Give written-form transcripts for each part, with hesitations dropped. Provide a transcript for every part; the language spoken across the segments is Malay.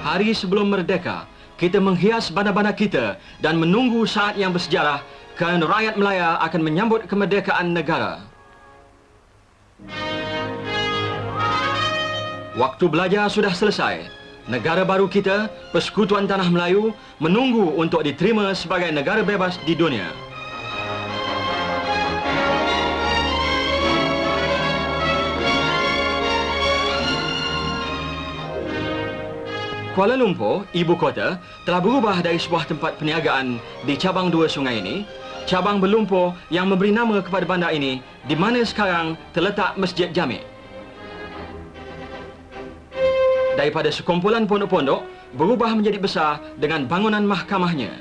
Hari sebelum merdeka, kita menghias bandar-bandar kita dan menunggu saat yang bersejarah kerana rakyat Melaya akan menyambut kemerdekaan negara. Waktu belajar sudah selesai. Negara baru kita, Persekutuan Tanah Melayu, menunggu untuk diterima sebagai negara bebas di dunia. Kuala Lumpur, ibu kota, telah berubah dari sebuah tempat perniagaan di cabang dua sungai ini, cabang berlumpur yang memberi nama kepada bandar ini, di mana sekarang terletak Masjid Jami'. Daripada sekumpulan pondok-pondok, berubah menjadi besar dengan bangunan mahkamahnya,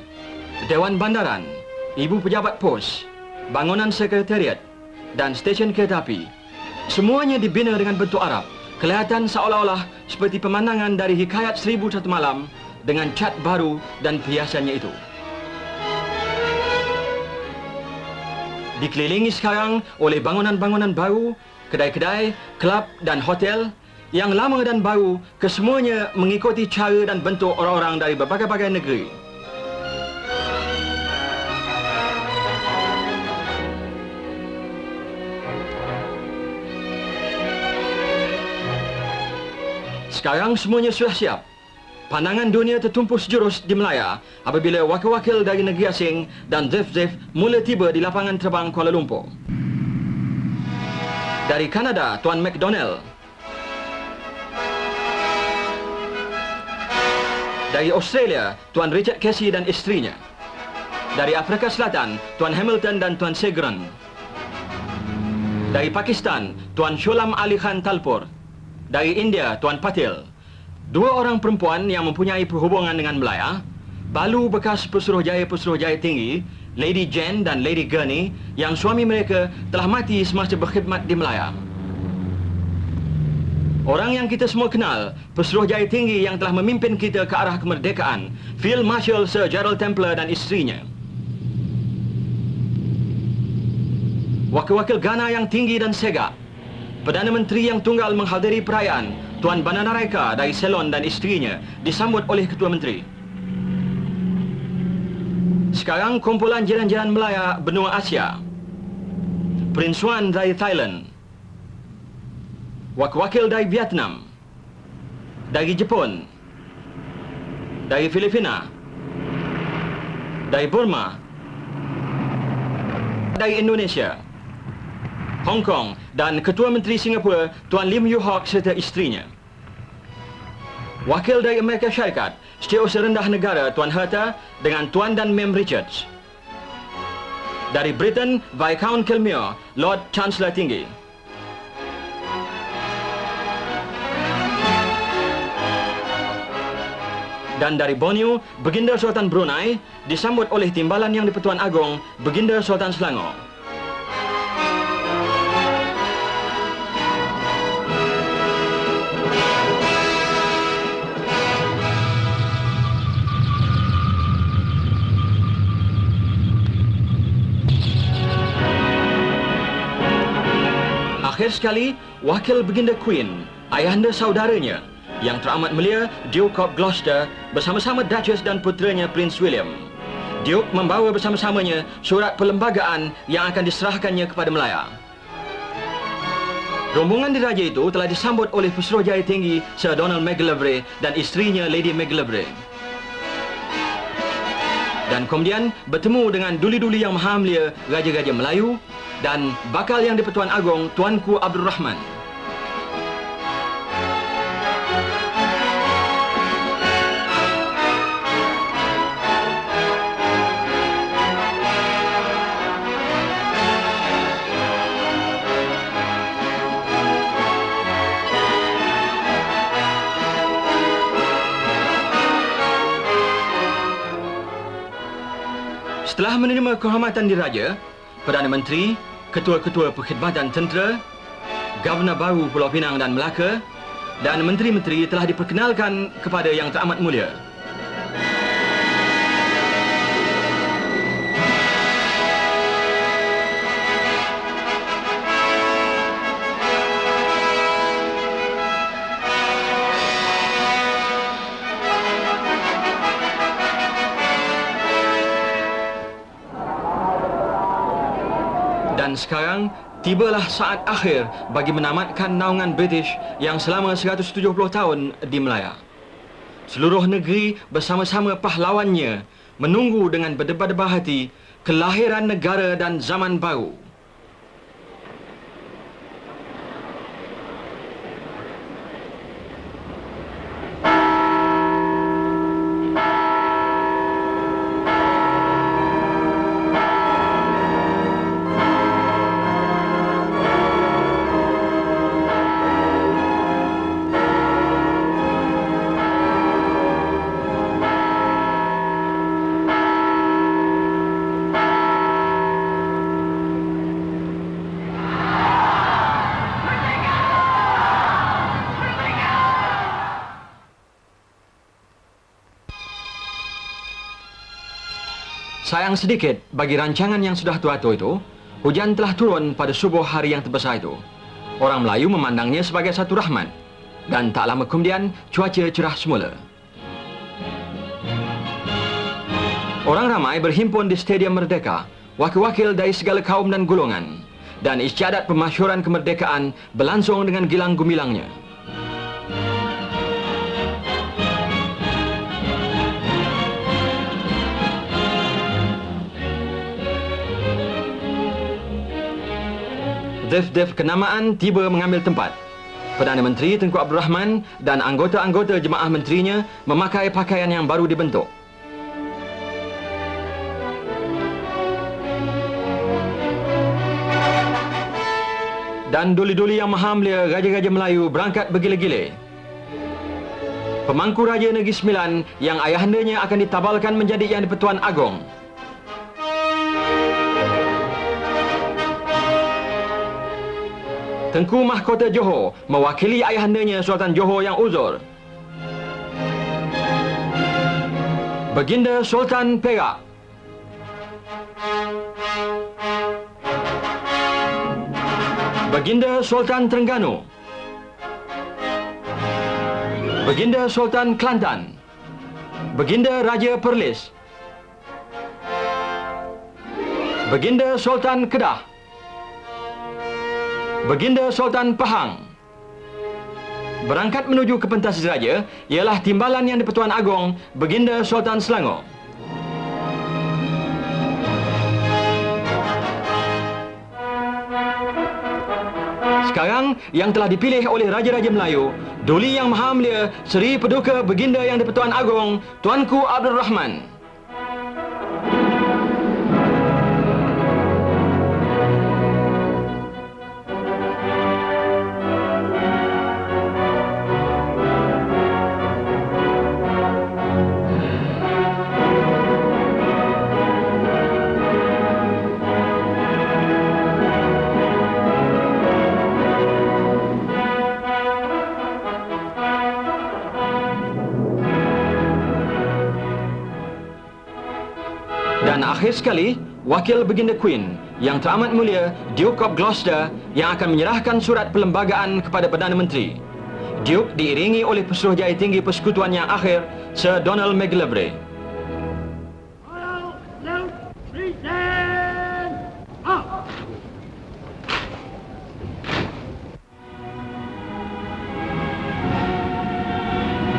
Dewan Bandaran, Ibu Pejabat Pos, bangunan sekretariat dan stesen kereta api. Semuanya dibina dengan bentuk Arab. Kelihatan seolah-olah seperti pemandangan dari Hikayat 1001 Malam dengan cat baru dan perhiasannya itu. Dikelilingi sekarang oleh bangunan-bangunan baru, kedai-kedai, kelab dan hotel yang lama dan baru, kesemuanya mengikuti cara dan bentuk orang-orang dari berbagai-bagai negeri. Sekarang semuanya sudah siap. Pandangan dunia tertumpu sejurus di Melaya apabila wakil-wakil dari negeri asing dan zef-zef mula tiba di lapangan terbang Kuala Lumpur. Dari Kanada, Tuan McDonnell. Dari Australia, Tuan Richard Casey dan isterinya. Dari Afrika Selatan, Tuan Hamilton dan Tuan Segren. Dari Pakistan, Tuan Shulam Ali Khan Talpur. Dari India, Tuan Patil. Dua orang perempuan yang mempunyai perhubungan dengan Melaya, balu bekas Pesuruhjaya Tinggi, Lady Jane dan Lady Gurney, yang suami mereka telah mati semasa berkhidmat di Melaya. Orang yang kita semua kenal, Pesuruhjaya Tinggi yang telah memimpin kita ke arah kemerdekaan, Field Marshal Sir Gerald Templer dan isterinya. Wakil-wakil Ghana yang tinggi dan segak, Perdana Menteri yang tunggal menghadiri perayaan, Tuan Bandaranaika dari Ceylon dan isterinya, disambut oleh Ketua Menteri. Sekarang kumpulan jiran-jiran Melaya benua Asia, Prince Wan dari Thailand, wakil-wakil dari Vietnam, dari Jepun, dari Filipina, dari Burma, dari Indonesia, Hong Kong dan Ketua Menteri Singapura Tuan Lim Yew Hock serta isterinya. Wakil dari Amerika Syarikat, Setiausaha Rendah Negara Tuan Herta dengan Tuan dan Mem Richards. Dari Britain, Viscount Kilmere, Lord Chancellor Tinggi. Dan dari Borneo, Baginda Sultan Brunei disambut oleh Timbalan Yang di-Pertuan Agong, Baginda Sultan Selangor. Akhir sekali, wakil Baginda Queen, ayahanda saudaranya, yang teramat mulia Duke of Gloucester bersama-sama Duchess dan puteranya Prince William. Duke membawa bersama-samanya surat perlembagaan yang akan diserahkannya kepada Melaya. Rombongan diraja itu telah disambut oleh Pesuruhjaya Tinggi Sir Donald Macgillivray dan isterinya Lady Macgillivray. Dan kemudian bertemu dengan duli-duli yang maha mulia Raja-Raja Melayu dan bakal Yang di-Pertuan Agong Tuanku Abdul Rahman. Setelah menerima kehormatan diraja, Perdana Menteri, Ketua-Ketua Perkhidmatan Tentera, Governor baru Pulau Pinang dan Melaka, dan menteri-menteri telah diperkenalkan kepada Yang Teramat Mulia. Dan sekarang, tibalah saat akhir bagi menamatkan naungan British yang selama 170 tahun di Melaya. Seluruh negeri bersama-sama pahlawannya menunggu dengan berdebar-debar hati kelahiran negara dan zaman baru. Sayang sedikit bagi rancangan yang sudah tua-tua itu, hujan telah turun pada subuh hari yang terbesar itu. Orang Melayu memandangnya sebagai satu rahmat. Dan tak lama kemudian, cuaca cerah semula. Orang ramai berhimpun di Stadium Merdeka, wakil-wakil dari segala kaum dan golongan. Dan istiadat pemasyhuran kemerdekaan berlangsung dengan gilang gumilangnya. Def-def kenamaan tiba mengambil tempat. Perdana Menteri Tengku Abdul Rahman dan anggota-anggota jemaah menterinya memakai pakaian yang baru dibentuk. Dan duli-duli yang maha mulia Raja-Raja Melayu berangkat bergila-gila. Pemangku Raja Negeri Sembilan yang ayahandanya akan ditabalkan menjadi Yang di-Pertuan Agong. Tengku Mahkota Johor mewakili ayahandanya Sultan Johor yang uzur. Baginda Sultan Perak. Baginda Sultan Terengganu. Baginda Sultan Kelantan. Baginda Raja Perlis. Baginda Sultan Kedah. Baginda Sultan Pahang. Berangkat menuju ke pentas raja ialah timbalan Yang di-Pertuan Agong Baginda Sultan Selangor. Sekarang yang telah dipilih oleh Raja-Raja Melayu, Duli Yang Maha Mulia Seri Paduka Baginda Yang di-Pertuan Agong Tuanku Abdul Rahman. Dan akhir sekali, wakil Baginda Queen yang teramat mulia Duke of Gloucester yang akan menyerahkan surat perlembagaan kepada Perdana Menteri. Duke diiringi oleh Pesuruhjaya Tinggi Persekutuan yang akhir, Sir Donald Macgillivray.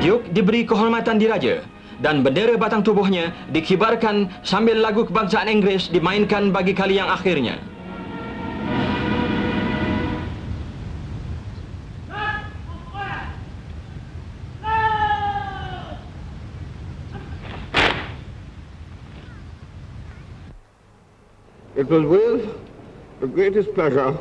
Duke diberi kehormatan diraja dan bendera batang tubuhnya dikibarkan sambil lagu kebangsaan Inggeris dimainkan bagi kali yang akhirnya. It was with the greatest pleasure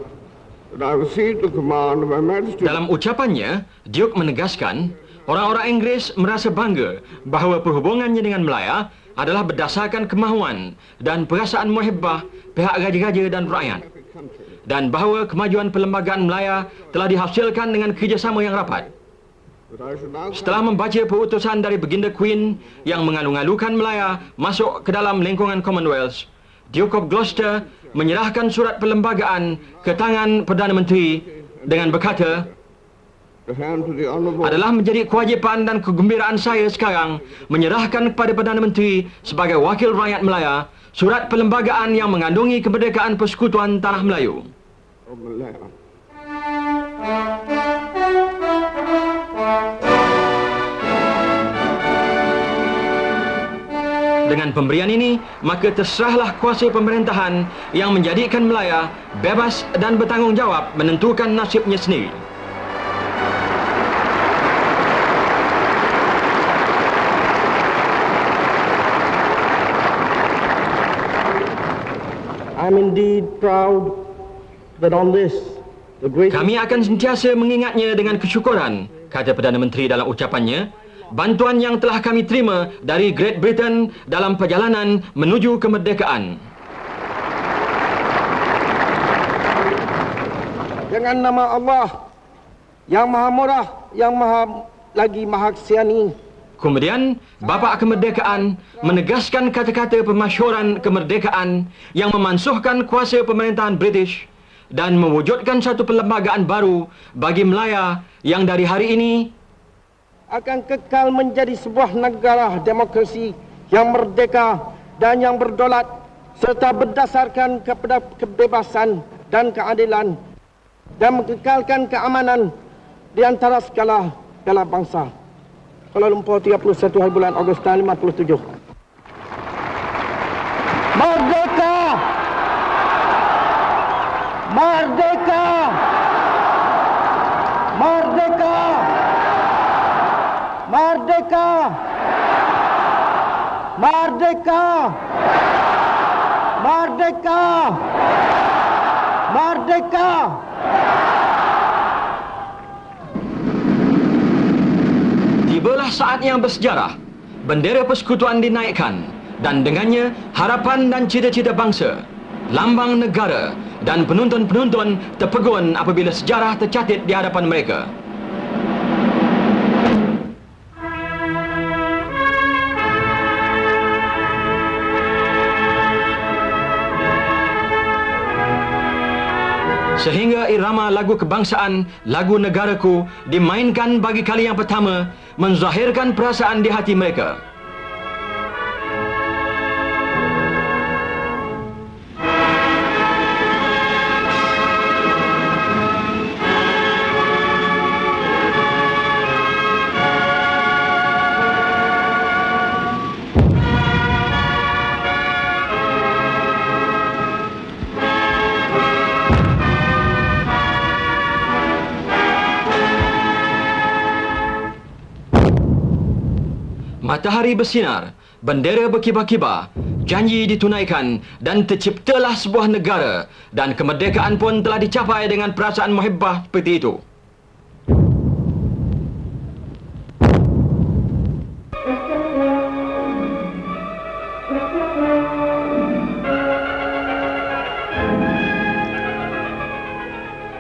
that I received the command of Her Majesty. Dalam ucapannya, Duke menegaskan orang-orang Inggeris merasa bangga bahawa perhubungannya dengan Melaya adalah berdasarkan kemahuan dan perasaan muhibbah pihak raja-raja dan rakyat. Dan bahawa kemajuan perlembagaan Melaya telah dihasilkan dengan kerjasama yang rapat. Setelah membaca perutusan dari Baginda Queen yang mengalu-alukan Melaya masuk ke dalam lingkungan Commonwealth, Duke of Gloucester menyerahkan surat perlembagaan ke tangan Perdana Menteri dengan berkata, adalah menjadi kewajipan dan kegembiraan saya sekarang menyerahkan kepada Perdana Menteri sebagai wakil rakyat Melaya surat perlembagaan yang mengandungi kemerdekaan Persekutuan Tanah Melayu. of Malaya. Dengan pemberian ini, maka terserahlah kuasa pemerintahan yang menjadikan Melaya bebas dan bertanggungjawab menentukan nasibnya sendiri. I'm indeed proud that on this, the great... Kami akan sentiasa mengingatnya dengan kesyukuran, kata Perdana Menteri dalam ucapannya, bantuan yang telah kami terima dari Great Britain dalam perjalanan menuju kemerdekaan. Dengan nama Allah yang Maha Murah, yang Maha Kasiani. Kemudian, Bapa Kemerdekaan menegaskan kata-kata pemasyhuran kemerdekaan yang memansuhkan kuasa pemerintahan British dan mewujudkan satu perlembagaan baru bagi Melaya yang dari hari ini akan kekal menjadi sebuah negara demokrasi yang merdeka dan yang berdaulat serta berdasarkan kepada kebebasan dan keadilan dan mengekalkan keamanan di antara segala bangsa. Kuala Lumpur, 31 hari bulan Ogos tahun 57. Merdeka! Merdeka! Merdeka! Merdeka! Merdeka! Merdeka! Merdeka! tibalah saat yang bersejarah, bendera persekutuan dinaikkan dan dengannya harapan dan cita-cita bangsa, lambang negara dan penonton-penonton terpegun apabila sejarah tercatat di hadapan mereka. Sehingga irama lagu kebangsaan, lagu negaraku dimainkan bagi kali yang pertama, menzahirkan perasaan di hati mereka. Matahari bersinar, bendera berkibar-kibar, janji ditunaikan dan terciptalah sebuah negara dan kemerdekaan pun telah dicapai dengan perasaan muhibbah seperti itu.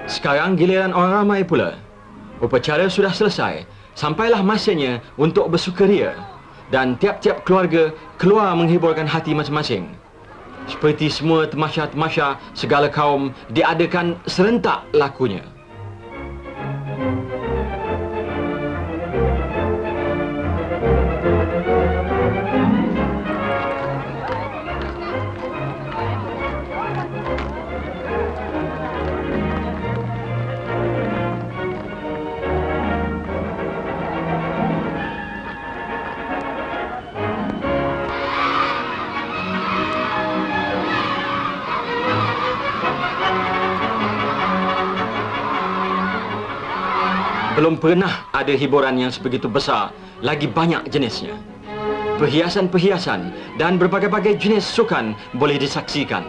Sekarang giliran orang ramai pula. Upacara sudah selesai, sampailah masanya untuk bersukaria. Dan tiap-tiap keluarga keluar menghiburkan hati masing-masing. Seperti semua temasya-temasya segala kaum diadakan serentak lakunya. Belum pernah ada hiburan yang sebegitu besar, lagi banyak jenisnya. Perhiasan-perhiasan dan berbagai-bagai jenis sukan boleh disaksikan.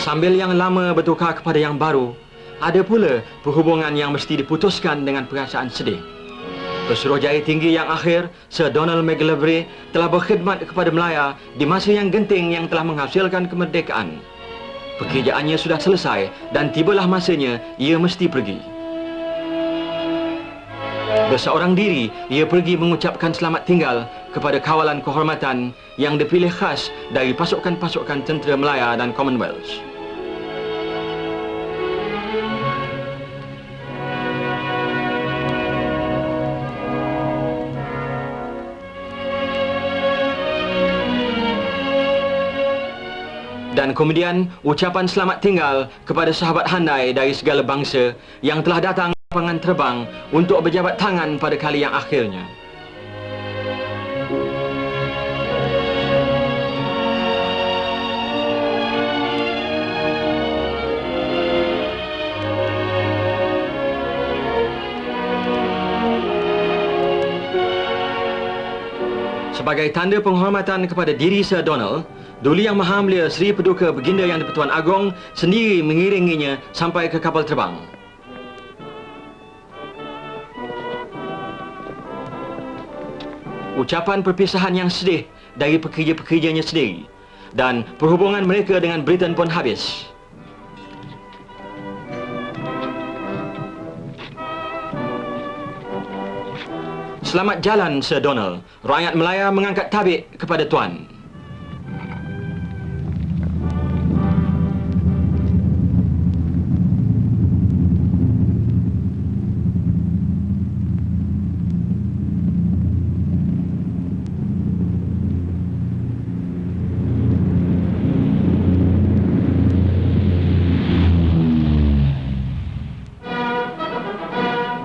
Sambil yang lama bertukar kepada yang baru, ada pula perhubungan yang mesti diputuskan dengan perasaan sedih. Pesuruhjaya tinggi yang akhir, Sir Donald Macgillivray, telah berkhidmat kepada Melaya di masa yang genting yang telah menghasilkan kemerdekaan. Pekerjaannya sudah selesai dan tibalah masanya ia mesti pergi. Berseorang diri, ia pergi mengucapkan selamat tinggal kepada kawalan kehormatan yang dipilih khas dari pasukan-pasukan tentera Melaya dan Commonwealth. Dan kemudian ucapan selamat tinggal kepada sahabat handai dari segala bangsa yang telah datang ke lapangan terbang untuk berjabat tangan pada kali yang akhirnya. Sebagai tanda penghormatan kepada diri Sir Donald, Duli Yang Maha Mulia Seri Paduka Baginda Yang di-Pertuan Agong sendiri mengiringinya sampai ke kapal terbang. Ucapan perpisahan yang sedih dari pekerja-pekerjanya sendiri dan perhubungan mereka dengan Britain pun habis. Selamat jalan, Sir Donald. Rakyat Melaya mengangkat tabik kepada Tuan.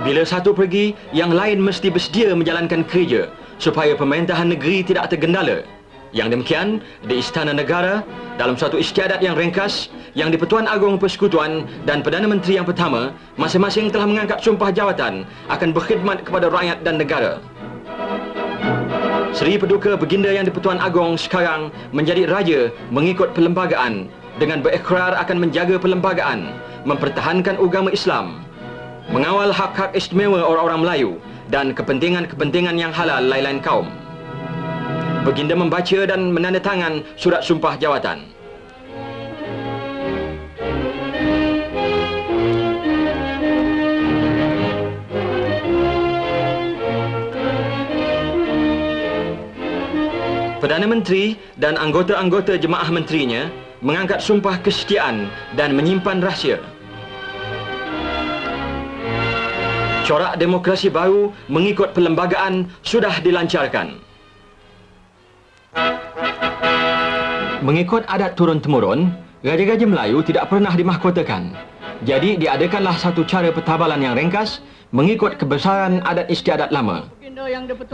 Bila satu pergi, yang lain mesti bersedia menjalankan kerja supaya pemerintahan negeri tidak tergendala. Yang demikian, di Istana Negara, dalam satu istiadat yang ringkas, yang di-Pertuan Agong Persekutuan dan Perdana Menteri yang pertama, masing-masing telah mengangkat sumpah jawatan akan berkhidmat kepada rakyat dan negara. Seri Paduka Baginda Yang di-Pertuan Agong sekarang menjadi raja mengikut perlembagaan dengan berikrar akan menjaga perlembagaan, mempertahankan agama Islam, mengawal hak-hak istimewa orang-orang Melayu dan kepentingan-kepentingan yang halal lain-lain kaum. Baginda membaca dan menandatangan surat sumpah jawatan. Perdana Menteri dan anggota-anggota jemaah menterinya mengangkat sumpah kesetiaan dan menyimpan rahsia. Corak demokrasi baru mengikut perlembagaan sudah dilancarkan. Mengikut adat turun-temurun, raja-raja Melayu tidak pernah dimahkotakan. Jadi diadakanlah satu cara pertabalan yang ringkas mengikut kebesaran adat istiadat lama.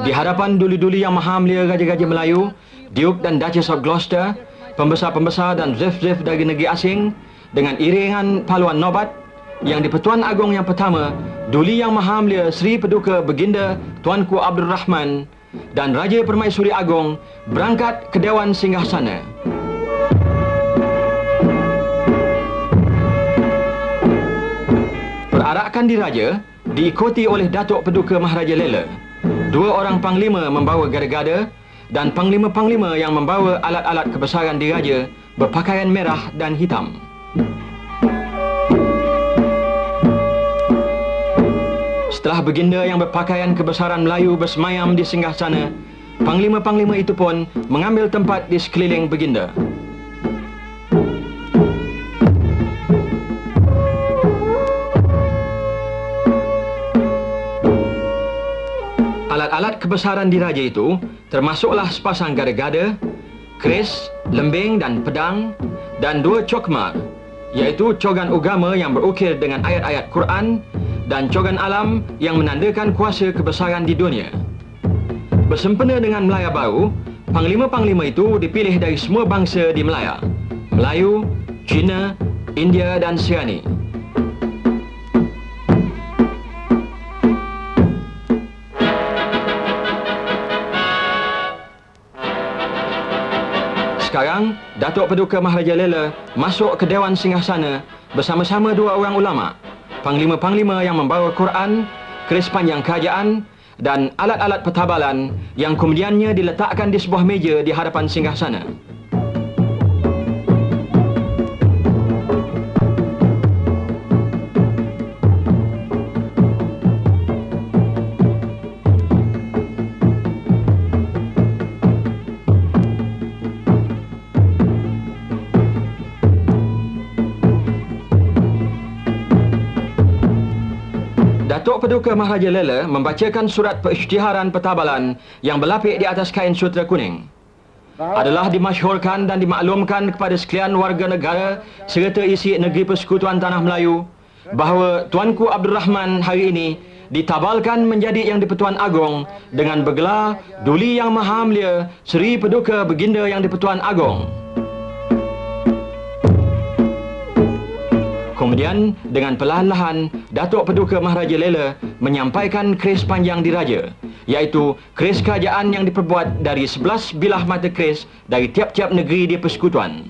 Di hadapan duli-duli yang maha mulia raja-raja Melayu, Duke dan Duchess of Gloucester, pembesar-pembesar dan zif-zif dari negeri asing, dengan iringan paluan nobat, yang di-Pertuan Agong yang pertama, Duli Yang Maha Mulia Seri Paduka Baginda Tuanku Abdul Rahman dan Raja Permaisuri Agong berangkat ke Dewan Singgasana. Perarakan diraja diikuti oleh Datuk Paduka Maharaja Lela. Dua orang panglima membawa gada-gada dan panglima-panglima yang membawa alat-alat kebesaran diraja berpakaian merah dan hitam. Setelah Baginda yang berpakaian kebesaran Melayu bersemayam di singgasana, panglima-panglima itu pun mengambil tempat di sekeliling Baginda. Alat-alat kebesaran diraja itu termasuklah sepasang gada-gada, keris, lembing dan pedang, dan dua cokmar, iaitu cogan agama yang berukir dengan ayat-ayat Quran dan cogan alam yang menandakan kuasa kebesaran di dunia. Bersempena dengan Melaya baru, panglima-panglima itu dipilih dari semua bangsa di Melaya: Melayu, Cina, India dan Sirani. Sekarang, Datuk Paduka Maharaja Lela masuk ke Dewan Singgasana bersama-sama dua orang ulama, panglima-panglima yang membawa Quran, keris panjang kerajaan dan alat-alat pertabalan yang kemudiannya diletakkan di sebuah meja di hadapan singgasana. Datuk Paduka Maharaja Lela membacakan surat perisytiharan pertabalan yang berlapik di atas kain sutera kuning. Adalah dimasyhurkan dan dimaklumkan kepada sekalian warga negara serta isi negeri Persekutuan Tanah Melayu bahawa Tuanku Abdul Rahman hari ini ditabalkan menjadi Yang di-Pertuan Agong dengan bergelar Duli Yang Maha Mulia Seri Paduka Baginda Yang di-Pertuan Agong. Kemudian, dengan perlahan-lahan, Datuk Paduka Maharaja Lela menyampaikan keris panjang diraja, iaitu keris kerajaan yang diperbuat dari 11 bilah mata keris dari tiap-tiap negeri di Persekutuan.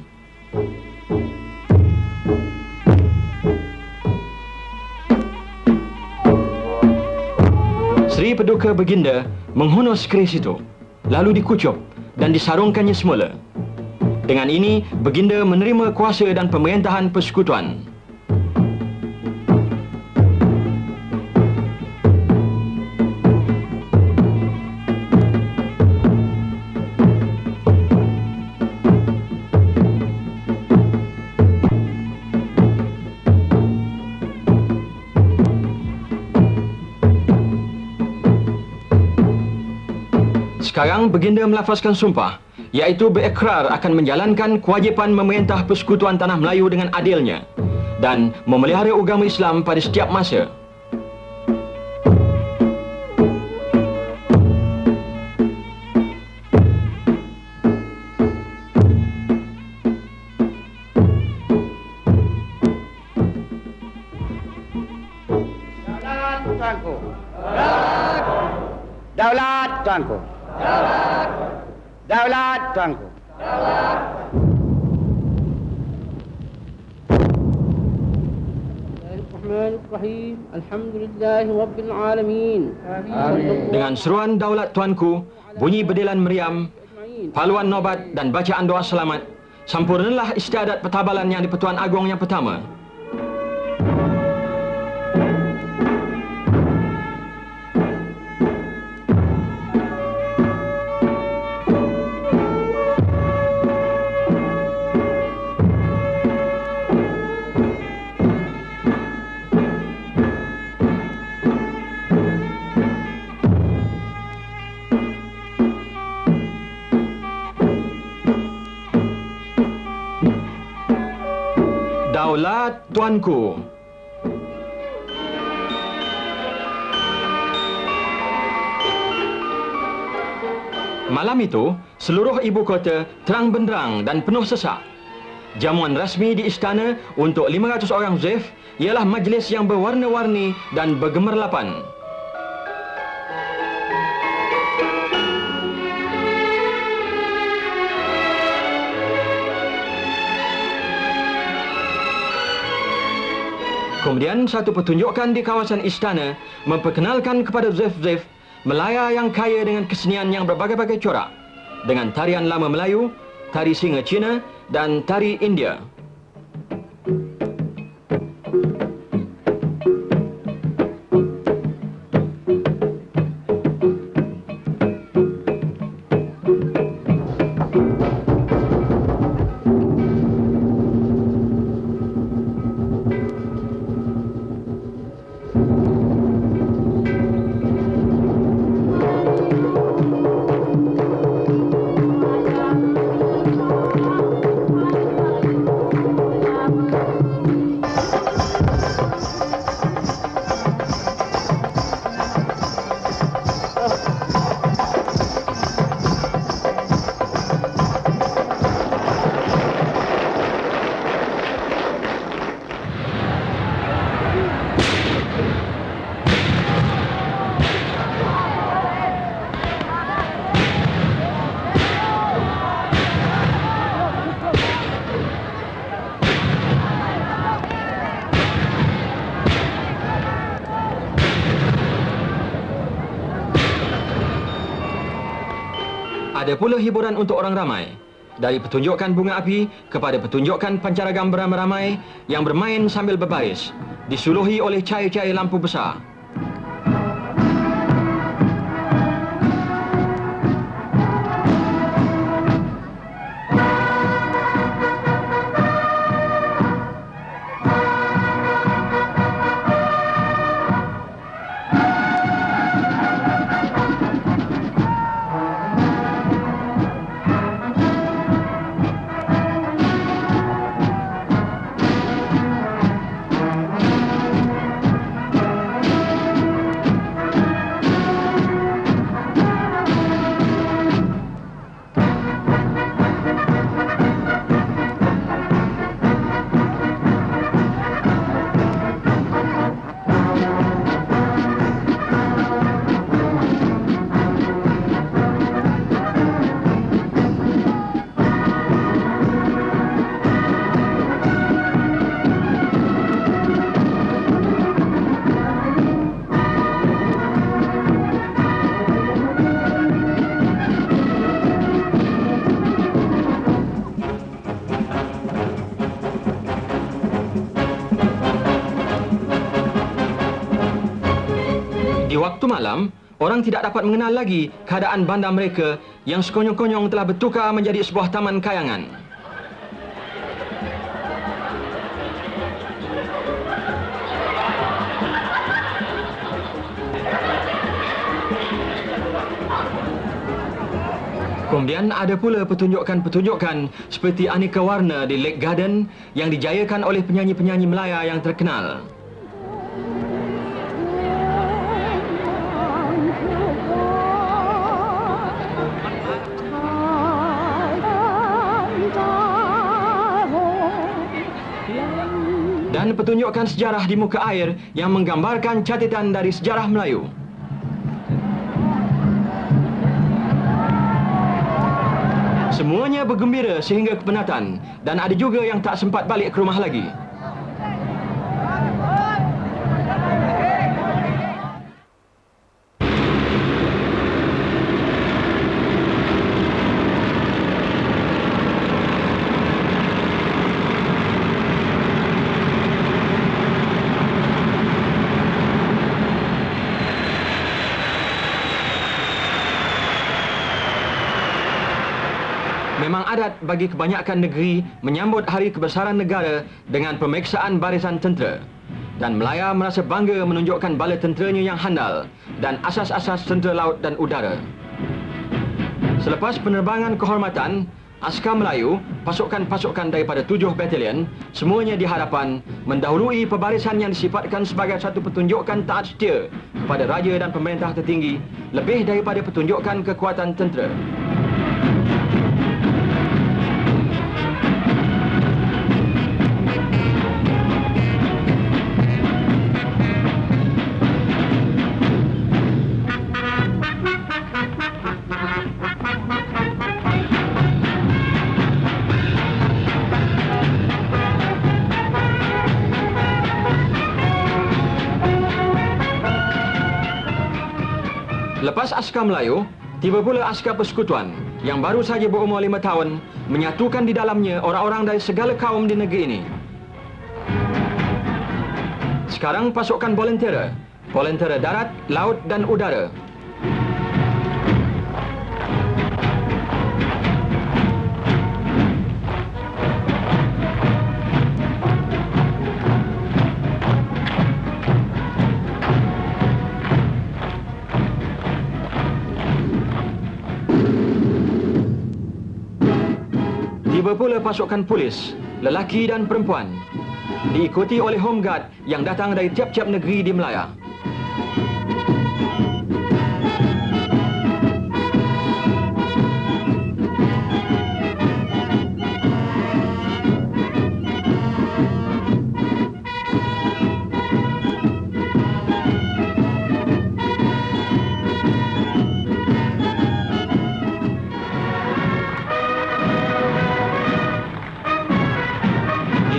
Seri Paduka Baginda menghunus keris itu, lalu dikucup dan disarungkannya semula. Dengan ini, Baginda menerima kuasa dan pemerintahan Persekutuan. Sekarang Baginda melafazkan sumpah, iaitu berikrar akan menjalankan kewajipan memerintah Persekutuan Tanah Melayu dengan adilnya dan memelihara agama Islam pada setiap masa. Daulat tuanku. Daulat tuanku. Daulat tuanku. Bismillahirrahmanirrahim. Alhamdulillahirabbil alamin. Dengan seruan Daulat Tuanku, bunyi bedilan meriam, paluan nobat dan bacaan doa selamat, sampurnalah istiadat pertabalan Yang di-Pertuan Agong yang pertama. Daulat Tuanku. Malam itu, seluruh ibu kota terang benderang dan penuh sesak. Jamuan rasmi di istana untuk 500 orang zef ialah majlis yang berwarna-warni dan bergemerlapan. Kemudian satu pertunjukan di kawasan istana memperkenalkan kepada zef-zef Melaya yang kaya dengan kesenian yang berbagai-bagai corak, dengan tarian lama Melayu, tari singa Cina dan tari India. Ada pula hiburan untuk orang ramai. Dari pertunjukan bunga api kepada pertunjukan pancaragam beramai-ramai yang bermain sambil berbaris, disuluhi oleh cahaya-cahaya lampu besar. Di waktu malam, orang tidak dapat mengenal lagi keadaan bandar mereka yang sekonyong-konyong telah bertukar menjadi sebuah taman kayangan. Kemudian ada pula pertunjukan-pertunjukan seperti aneka warna di Lake Garden yang dijayakan oleh penyanyi-penyanyi Melaya yang terkenal. Dan pertunjukan sejarah di muka air yang menggambarkan catatan dari sejarah Melayu. Semuanya bergembira sehingga kepenatan dan ada juga yang tak sempat balik ke rumah lagi. Memang adat bagi kebanyakan negeri menyambut hari kebesaran negara dengan pemeriksaan barisan tentera. Dan Melaya merasa bangga menunjukkan bala tenteranya yang handal dan asas-asas tentera laut dan udara. Selepas penerbangan kehormatan, askar Melayu, pasukan-pasukan daripada 7 batalion, semuanya di hadapan mendahului pebarisan yang disifatkan sebagai satu pertunjukan taat setia kepada raja dan pemerintah tertinggi, lebih daripada pertunjukan kekuatan tentera. Lepas askar Melayu, tiba pula askar persekutuan yang baru saja berumur 5 tahun menyatukan di dalamnya orang-orang dari segala kaum di negeri ini. Sekarang pasukan volunteer darat, laut dan udara. Tiba pula pasukan polis, lelaki dan perempuan, diikuti oleh home guard yang datang dari tiap-tiap negeri di Melaya.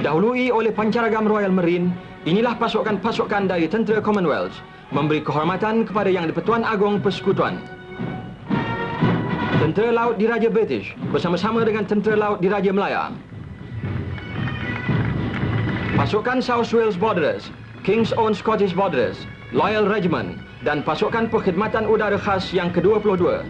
Didahului oleh pancaragam Royal Marine, inilah pasukan-pasukan dari tentera Commonwealth memberi kehormatan kepada Yang di-Pertuan Agong Persekutuan. Tentera Laut Diraja British bersama-sama dengan Tentera Laut Diraja Melaya. Pasukan South Wales Borderers, King's Own Scottish Borderers, Loyal Regiment dan pasukan perkhidmatan udara khas yang ke-22.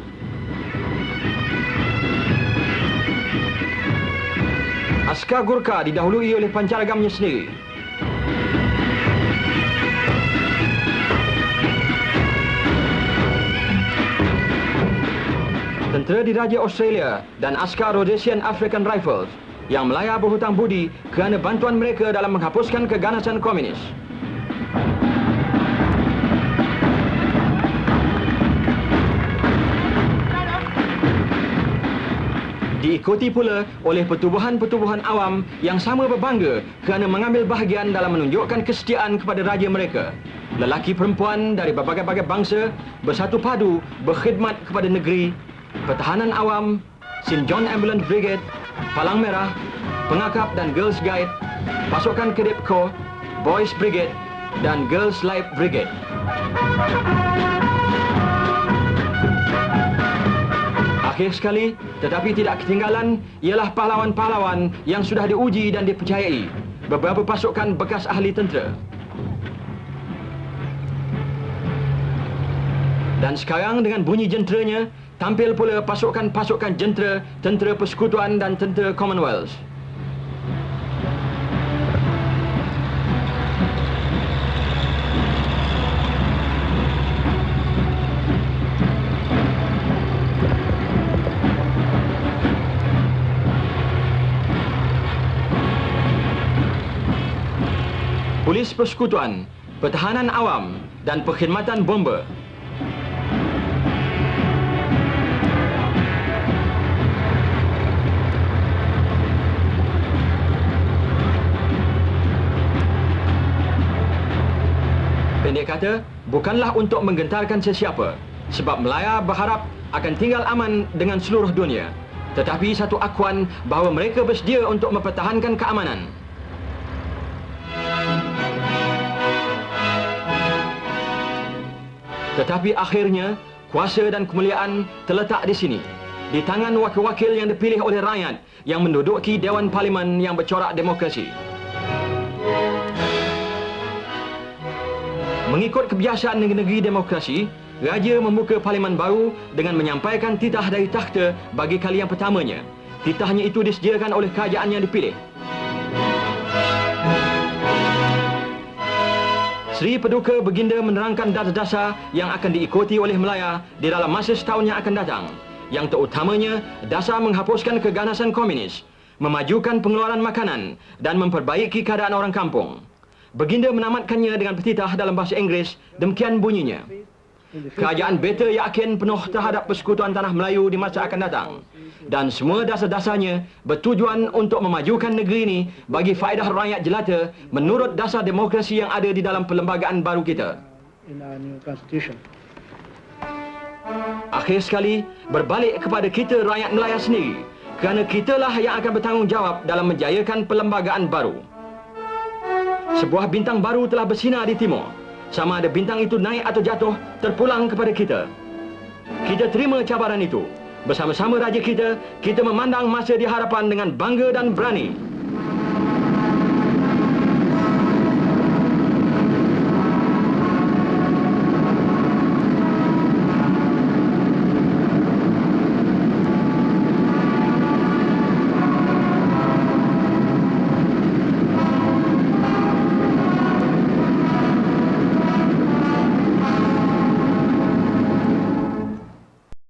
Askar Gurkha didahului oleh pancaragamnya sendiri. Tentera Diraja Australia dan askar Rhodesian African Rifles yang Melaya berhutang budi kerana bantuan mereka dalam menghapuskan keganasan komunis. Diikuti pula oleh pertubuhan-pertubuhan awam yang sama berbangga kerana mengambil bahagian dalam menunjukkan kesetiaan kepada raja mereka. Lelaki perempuan dari berbagai-bagai bangsa bersatu padu berkhidmat kepada negeri. Pertahanan Awam, St. John Ambulance Brigade, Palang Merah, Pengakap dan Girls Guide, Pasukan Kedip Corps, Boys Brigade dan Girls Life Brigade. Akhir sekali, tetapi tidak ketinggalan, ialah pahlawan-pahlawan yang sudah diuji dan dipercayai, beberapa pasukan bekas ahli tentera. Dan sekarang dengan bunyi jenteranya, tampil pula pasukan-pasukan jentera, tentera persekutuan dan tentera Commonwealth. Polis persekutuan, pertahanan awam dan perkhidmatan bomber. Pendek kata, bukanlah untuk menggentarkan sesiapa, sebab Melaya berharap akan tinggal aman dengan seluruh dunia, tetapi satu akuan bahawa mereka bersedia untuk mempertahankan keamanan. Tetapi akhirnya, kuasa dan kemuliaan terletak di sini, di tangan wakil-wakil yang dipilih oleh rakyat yang menduduki Dewan Parlimen yang bercorak demokrasi. Mengikut kebiasaan negeri demokrasi, Raja membuka parlimen baru dengan menyampaikan titah dari takhta bagi kali yang pertamanya. Titahnya itu disediakan oleh kerajaan yang dipilih. Seri Paduka Baginda menerangkan dasar-dasar yang akan diikuti oleh Melaya di dalam masa setahun yang akan datang, yang terutamanya dasar menghapuskan keganasan komunis, memajukan pengeluaran makanan dan memperbaiki keadaan orang kampung. Baginda menamatkannya dengan petitah dalam bahasa Inggeris, demikian bunyinya. Kerajaan beta yakin penuh terhadap persekutuan tanah Melayu di masa akan datang, dan semua dasar-dasarnya bertujuan untuk memajukan negeri ini bagi faedah rakyat jelata menurut dasar demokrasi yang ada di dalam perlembagaan baru kita. Akhir sekali, berbalik kepada kita rakyat Melaya sendiri, kerana kitalah yang akan bertanggungjawab dalam menjayakan perlembagaan baru. Sebuah bintang baru telah bersinar di timur. Sama ada bintang itu naik atau jatuh, terpulang kepada kita. Kita terima cabaran itu. Bersama-sama raja kita, kita memandang masa di hadapan dengan bangga dan berani.